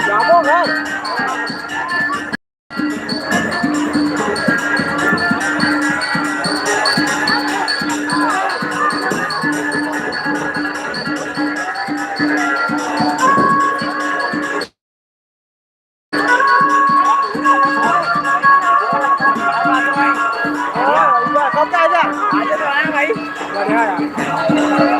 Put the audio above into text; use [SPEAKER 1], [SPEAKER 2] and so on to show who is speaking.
[SPEAKER 1] Vamos, vamos. Không tay ra, ai cho tôi ăn vậy? Rồi đây à.